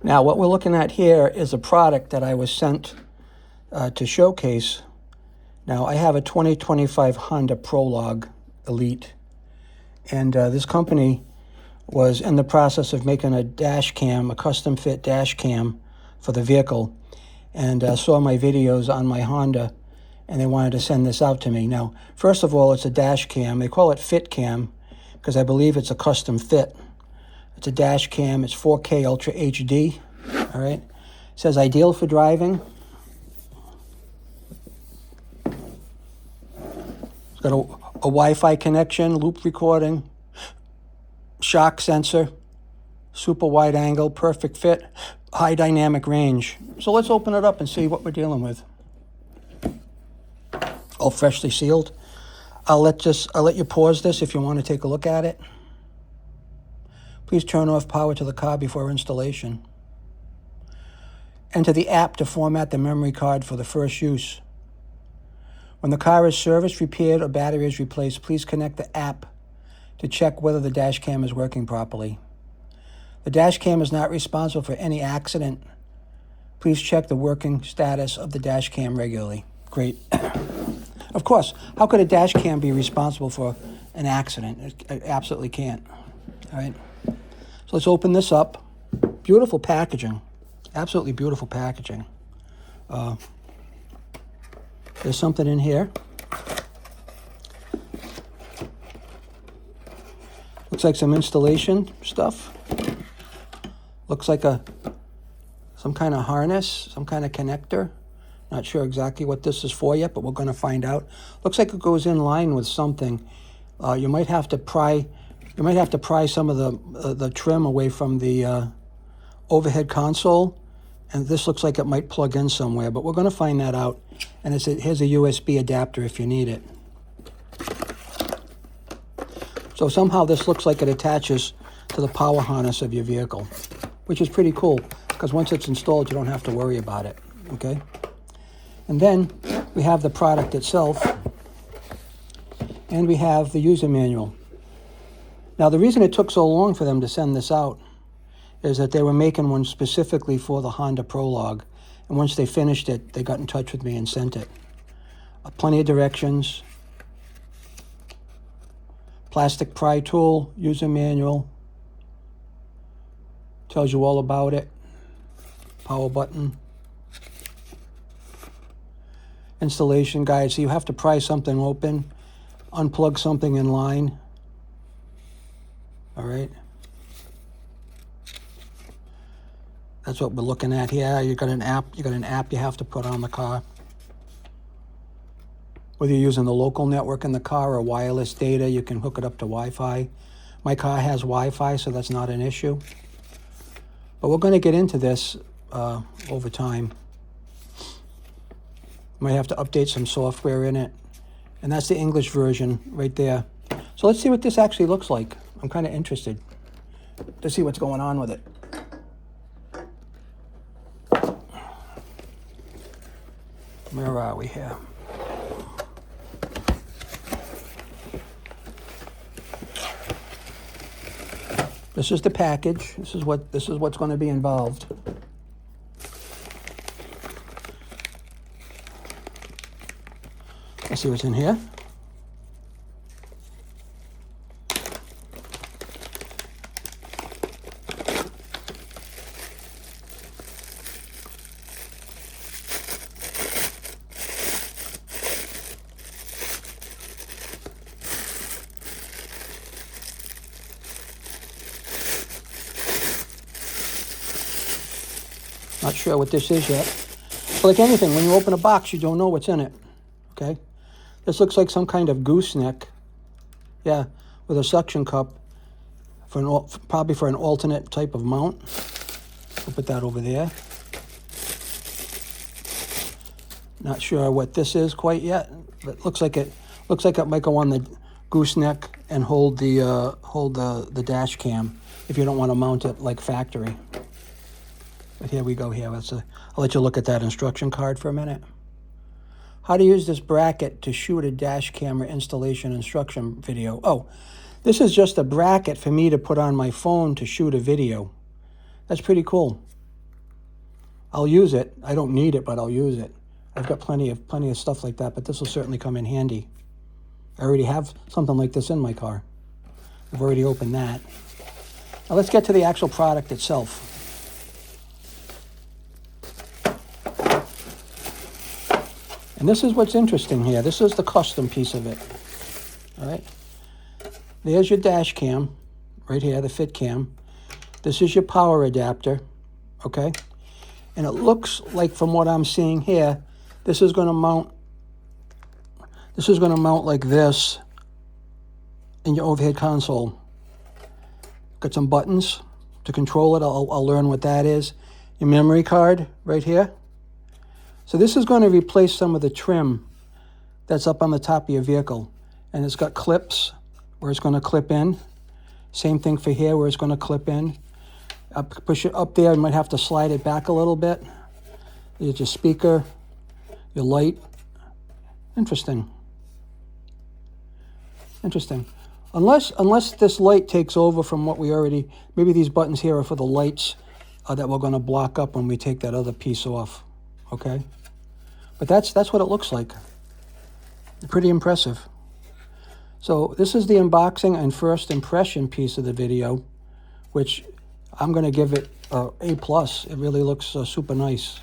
Now, what we're looking at here is a product that I was sent to showcase. Now, I have a 2025 Honda Prologue Elite, and this company was in the process of making a dash cam, a custom fit dash cam for the vehicle, and saw my videos on my Honda, and they wanted to send this out to me. Now, first of all, it's a dash cam. They call it FITCAM because I believe it's a custom fit. It's a dash cam. It's 4K Ultra HD. All right. It says ideal for driving. It's got a Wi-Fi connection, loop recording, shock sensor, super wide angle, perfect fit, high dynamic range. So let's open it up and see what we're dealing with. All freshly sealed. I'll let you pause this if you want to take a look at it. Please turn off power to the car before installation. Enter the app to format the memory card for the first use. When the car is serviced, repaired, or battery is replaced, please connect the app to check whether the dash cam is working properly. The dash cam is not responsible for any accident. Please check the working status of the dash cam regularly. Great. Of course, how could a dash cam be responsible for an accident? It absolutely can't. All right. So let's open this up. Beautiful packaging. Absolutely beautiful packaging. There's something in here. Looks like some installation stuff. Looks like some kind of harness, some kind of connector. Not sure exactly what this is for yet, but we're going to find out. Looks like it goes in line with something. You might have to pry some of the trim away from the overhead console, and this looks like it might plug in somewhere, but we're going to find that out. And here's a USB adapter if you need it. So somehow this looks like it attaches to the power harness of your vehicle, which is pretty cool, because once it's installed, you don't have to worry about it, okay? And then we have the product itself, and we have the user manual. Now, the reason it took so long for them to send this out is that they were making one specifically for the Honda Prologue, and once they finished it, they got in touch with me and sent it. Plenty of directions, plastic pry tool, user manual, tells you all about it, power button, installation guide. So you have to pry something open, unplug something in line. All right. That's what we're looking at here. You got an app you have to put on the car. Whether you're using the local network in the car or wireless data, you can hook it up to Wi-Fi. My car has Wi-Fi, so that's not an issue. But we're going to get into this over time. Might have to update some software in it. And that's the English version right there. So let's see what this actually looks like. I'm kind of interested to see what's going on with it. Where are we here? This is the package. This is what's going to be involved. Let's see what's in here. Not sure what this is yet. But like anything, when you open a box, you don't know what's in it. Okay? This looks like some kind of gooseneck. Yeah, with a suction cup, probably for an alternate type of mount. We'll put that over there. Not sure what this is quite yet, but looks like it might go on the gooseneck and hold the dash cam if you don't want to mount it like factory. But here we go here. I'll let you look at that instruction card for a minute. How to use this bracket to shoot a dash camera installation instruction video. Oh, this is just a bracket for me to put on my phone to shoot a video. That's pretty cool. I'll use it. I don't need it, but I'll use it. I've got plenty of stuff like that, but this will certainly come in handy. I already have something like this in my car. I've already opened that. Now let's get to the actual product itself. And this is what's interesting here. This is the custom piece of it. All right. There's your dash cam right here, the FITCAM. This is your power adapter, okay? And it looks like, from what I'm seeing here, this is going to mount like this in your overhead console. Got some buttons to control it. I'll learn what that is. Your memory card right here. So this is going to replace some of the trim that's up on the top of your vehicle. And it's got clips where it's going to clip in. Same thing for here where it's going to clip in. Push it up there, you might have to slide it back a little bit. There's your speaker, your light. Interesting. Interesting. Unless this light takes over from what we already, maybe these buttons here are for the lights that we're going to block up when we take that other piece off. Okay? But that's what it looks like. Pretty impressive. So this is the unboxing and first impression piece of the video, which I'm going to give it A+. It really looks super nice.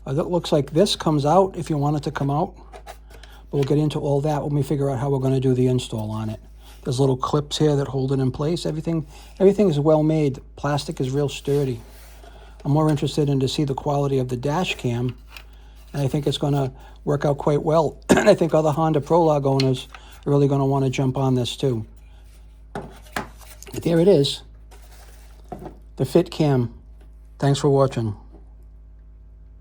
It looks like this comes out if you want it to come out. But we'll get into all that when we figure out how we're going to do the install on it. There's little clips here that hold it in place. Everything is well made. Plastic is real sturdy. I'm more interested in to see the quality of the dash cam, and I think it's going to work out quite well. And I think other Honda Prologue owners are really going to want to jump on this too. But there it is, the FITCAM. Thanks for watching.